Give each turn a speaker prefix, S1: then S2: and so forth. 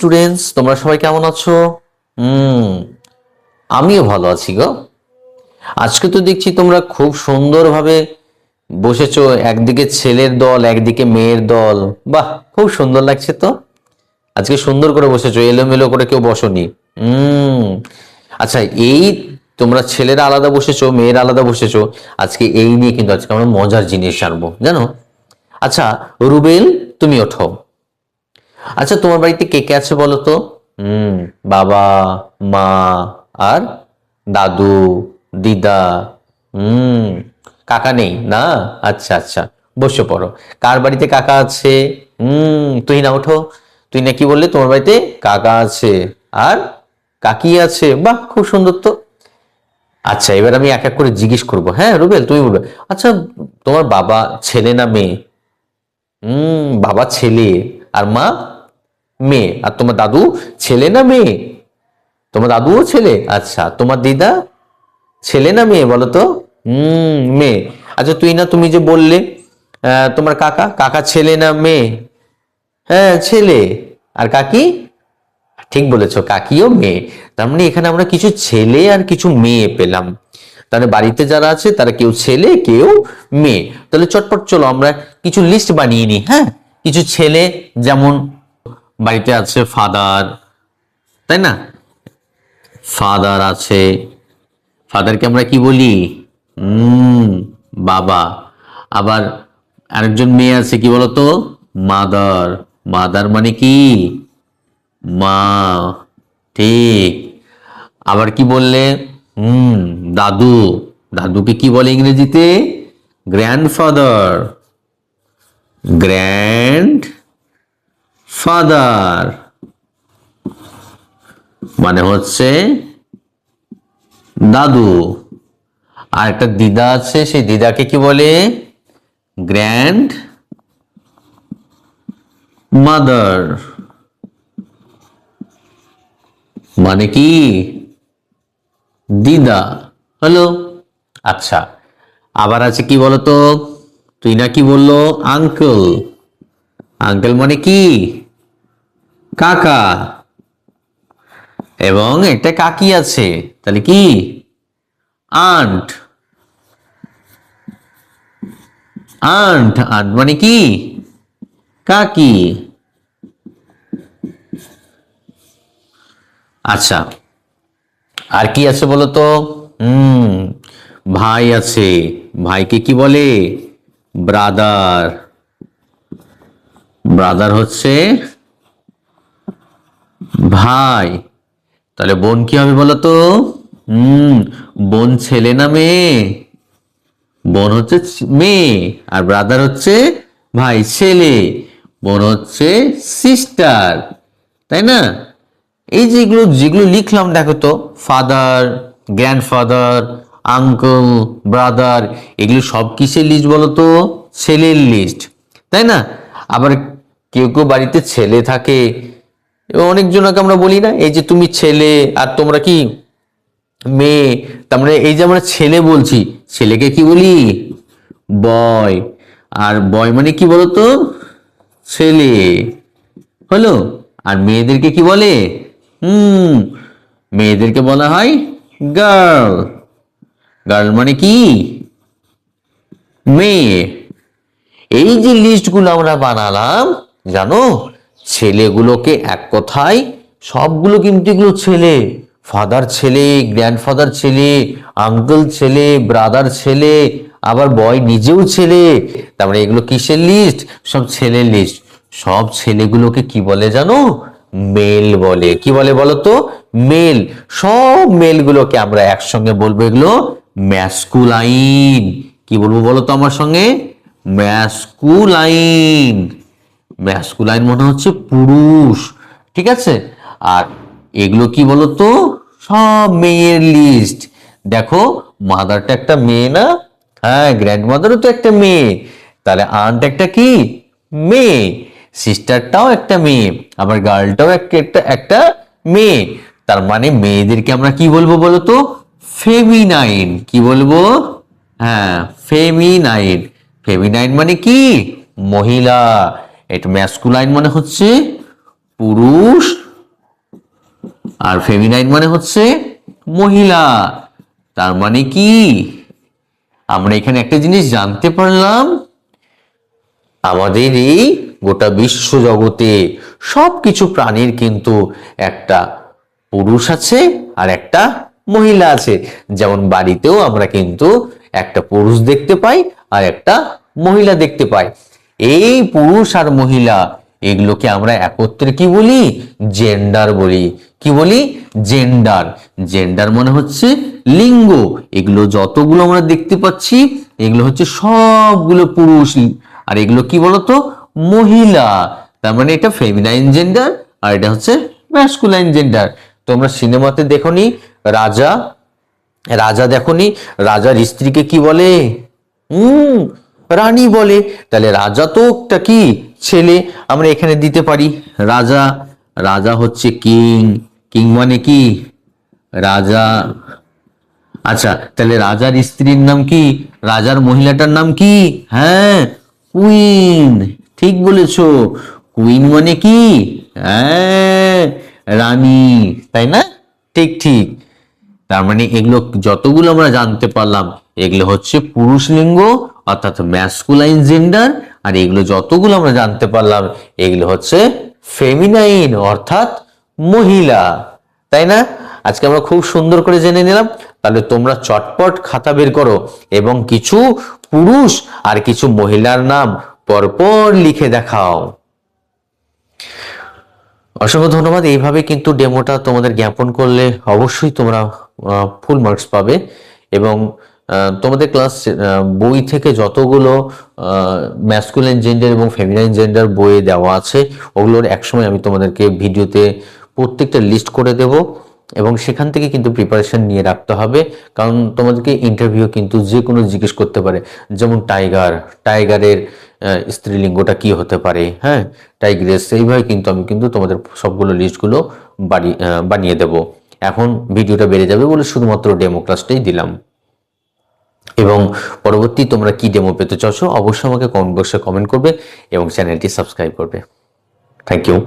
S1: Students, তোমরা সবাই কেমন আছো? আমিও ভালো আছি গো। আজকে তো দেখছি তোমরা খুব সুন্দরভাবে বসেছো, একদিকে ছেলের দল একদিকে মেয়ের দল। বাহ, খুব সুন্দর লাগছে তো। আজকে সুন্দর করে বসেছো, এলোমেলো করে কেউ বসোনি। আচ্ছা, এই তোমরা ছেলেরা আলাদা বসেছো, মেয়েরা আলাদা বসেছো, আজকে এই নিয়ে কিন্তু আজকে আমরা মজার জিনিস জানবো, জানো? আচ্ছা রুবেল, তুমি ওঠো। আচ্ছা, তোমার বাড়িতে কে কে আছে বলো তো? বাবা, মা, আর দাদু, দিদা। হুম কাকা নেই না? আচ্ছা আচ্ছা, বসে পড়ো। কার বাড়িতে কাকা আছে? তুই না ওঠো। তুই না কি বললে তোমার বাড়িতে কাকা আছে আর কাকি আছে? বাহ, খুব সুন্দর তো। আচ্ছা, এবার আমি এক এক করে জিজ্ঞেস করবো। হ্যাঁ রুবেল, তুমি বলবে। আচ্ছা, তোমার বাবা ছেলে না মেয়ে? বাবা ছেলে, আর মা মেয়ে। আর তোমার দাদু ছেলে না মেয়ে? তোমার দাদুও ছেলে। আচ্ছা, তোমার দিদা ছেলে না মেয়ে বলো তো? মেয়ে। আচ্ছা, তুমি যে বললে তোমার কাকা, কাকা ছেলে না মেয়ে? হ্যাঁ ছেলে। আর কাকি? ঠিক বলেছো, কাকিও মেয়ে। তার মানে এখানে আমরা কিছু ছেলে আর কিছু মেয়ে পেলাম। তাহলে বাড়িতে যারা আছে তারা কেউ ছেলে কেউ মেয়ে। তাহলে চটপট চলো আমরা কিছু লিস্ট বানিয়ে নিই। হ্যাঁ, কিছু ছেলে, যেমন বাড়িতে আছে ফাদার, তাই না? ফাদার আছে। ফাদারকে আমরা কি বলি? বাবা। আবার আরেকজন মেয়ে আছে, কি বলতো? মাদার। মাদার মানে কি? মা। ঠিক। আবার কি বললে? দাদু। দাদুকে কি বলে ইংরেজিতে? গ্র্যান্ডফাদার। গ্র্যান্ড ফাদার মানে হচ্ছে দাদু। আর একটা দিদা আছে, সেই দিদাকে কি বলে? গ্র্যান্ড মাদার মানে কি? দিদা। হলো। আচ্ছা, আবার আছে কি বলতো? তুই না কি বললো? আঙ্কেল। আঙ্কেল মানে কি? কাকা। এবং একটা কাকি আছে, তাহলে কি? আন্ট। আন্ট আন্ট মানে কি? কাকি। আচ্ছা, আর কি আছে বলতো? ভাই আছে। ভাইকে কি বলে? ব্রাদার। ব্রাদার হচ্ছে ভাই। তাহলে বোন কি হবে বলতো? বোন ছেলে না মেয়ে? বোন হচ্ছে মেয়ে, আর ব্রাদার হচ্ছে ভাই, ছেলে। বোন হচ্ছে সিস্টার, তাই না? এই যেগুলো যেগুলো লিখলাম দেখো তো, ফাদার, গ্র্যান্ডফাদার, আঙ্কেল, ব্রাদার, এগুলো সব কিসের লিস্ট বলো তো? ছেলের লিস্ট, তাই না? আবার কেউ কেউ বাড়িতে ছেলে থাকে, অনেকজনকে আমরা বলি না, এই যে তুমি ছেলে আর তোমরা কি মেয়ে। তার মানে এই যে আমরা ছেলে বলছি, ছেলেকে কি বলি? বয়। আর বয় মানে কি বলতো? ছেলে। হলো। আর মেয়েদেরকে কি বলে? মেয়েদেরকে বলা হয় গার্ল। গার্ল মানে কি? মেয়ে। এই যে লিস্টগুলো আমরা বানালাম, জানো, ছেলেগুলোকে এক কথায় সবগুলো কিন্তু এগুলো ছেলে। ফাদার ছেলে, গ্র্যান্ডফাদার ছেলে, আঙ্কেল ছেলে, ব্রাদার ছেলে, আবার বয় নিজেও ছেলে। তার মানে এগুলো কিসের লিস্ট? সব ছেলের লিস্ট। সব ছেলেগুলোকে কি বলে জানো? মেল বলে। কি বলে বলো তো? মেল। সব মেলগুলোকে আমরা একসঙ্গে বলবো এগুলো ম্যাসকুলাইন। কি বলবো বলো তো আমার সঙ্গে? ম্যাসকুলাইন। ম্যাসকুলাইন মনে হচ্ছে পুরুষ, ঠিক আছে? আর এগুলো কি বলতো? সব মেয়ের লিস্ট। দেখো, মাদারটা একটা মেয়ে না? হ্যাঁ, গ্র্যান্ড মাদারও তো একটা মেয়ে। তাহলে আন্ট একটা কি? মেয়ে। সিস্টারটাও একটা মেয়ে, আবার গার্লটাও একটা একটা একটা মেয়ে। তার মানে মেয়েদেরকে আমরা কি বলবো বলতো? ফেমিনাইন। কি বলবো? হ্যাঁ, ফেমিনাইন। ফেমিনাইন মানে কি? মহিলা। এটা ম্যাসকুলাইন মানে হচ্ছে পুরুষ, আর ফেমিনাইন মানে হচ্ছে মহিলা। তার মানে কি আমরা এখানে একটা জিনিস জানতে পারলাম, আমাদের এই গোটা বিশ্ব জগতে সবকিছু প্রাণীর কিন্তু একটা পুরুষ আছে আর একটা মহিলা আছে। যেমন বাড়িতেও আমরা কিন্তু একটা পুরুষ দেখতে পাই আর একটা মহিলা দেখতে পাই। এই পুরুষ আর মহিলা এগুলোকে আমরা একত্রে কি বলি? জেন্ডার বলি। কি বলি? জেন্ডার। জেন্ডার মানে হচ্ছে লিঙ্গ। এগুলো যতগুলো আমরা দেখতে পাচ্ছি এগুলো হচ্ছে সবগুলো পুরুষ, আর এগুলো কি বলতো? মহিলা। তার মানে এটা ফেমিনাইন জেন্ডার আর এটা হচ্ছে ম্যাসকুলাইন জেন্ডার। তোমরা সিনেমাতে দেখোনি রাজা, রাজা দেখোনি রাজার স্ত্রীকে কি বলে? রানী বলে। তাহলে রাজা তো একটা কি ছেলে, আমরা এখানে দিতে পারি রাজা। রাজা হচ্ছে কিং। কিং মানে কি? রাজা। আচ্ছা, তাহলে রাজার স্ত্রীর নাম কি? রাজার মহিলাটার নাম কি? হ্যাঁ, কুইন। ঠিক বলেছো। কুইন মানে কি? হ্যাঁ, রানী। তাই না? ঠিক ঠিক। তার মানে এগুলো যতগুলো আমরা জানতে পারলাম এগুলো হচ্ছে পুরুষ লিঙ্গ অর্থাৎ ম্যাসকুলাইন জেন্ডার, আর এগুলো যতগুলো আমরা জানতে পারলাম এগুলো হচ্ছে ফেমিনাইন অর্থাৎ মহিলা। তাই না? আজকে আমরা খুব সুন্দর করে জেনে নিলাম। তাহলে তোমরা চটপট খাতা বের করো এবং কিছু পুরুষ আর কিছু মহিলার নাম পরপর লিখে দেখাও। অসংখ্য ধন্যবাদ। এইভাবে কিন্তু ডেমোটা তোমাদের জ্ঞাপন করলে অবশ্যই তোমরা ফুল মার্কস পাবে। এবং তোমাদের ক্লাস বই থেকে যতগুলো ম্যাসকুলাইন জেন্ডার এবং ফেমিনাইন জেন্ডার বইয়ে দেওয়া আছে ওগুলোর একসময় আমি তোমাদেরকে ভিডিওতে প্রত্যেকটা লিস্ট করে দেব, এবং সেখান থেকে কিন্তু প্রিপারেশন নিয়ে রাখতে হবে। কারণ তোমাদেরকে ইন্টারভিউ কিন্তু যে কোনো জিজ্ঞেস করতে পারে। যেমন টাইগারের স্ত্রীলিঙ্গটা কি হতে পারে, হ্যাঁ, টাইগ্রেস। সেইভাবে কিন্তু আমি কিন্তু তোমাদের সবগুলো লিস্টগুলো বানিয়ে দেব। এখন ভিডিওটা বেড়ে যাবে বলে শুধুমাত্র ডেমো ক্লাসটাই দিলাম। এবং পরবর্তী তোমরা কি ডেমো পেতে চাচ্ছ অবশ্যই আমাকে কমেন্ট বক্সে কমেন্ট করবে এবং চ্যানেলটি সাবস্ক্রাইব করবে। Thank you.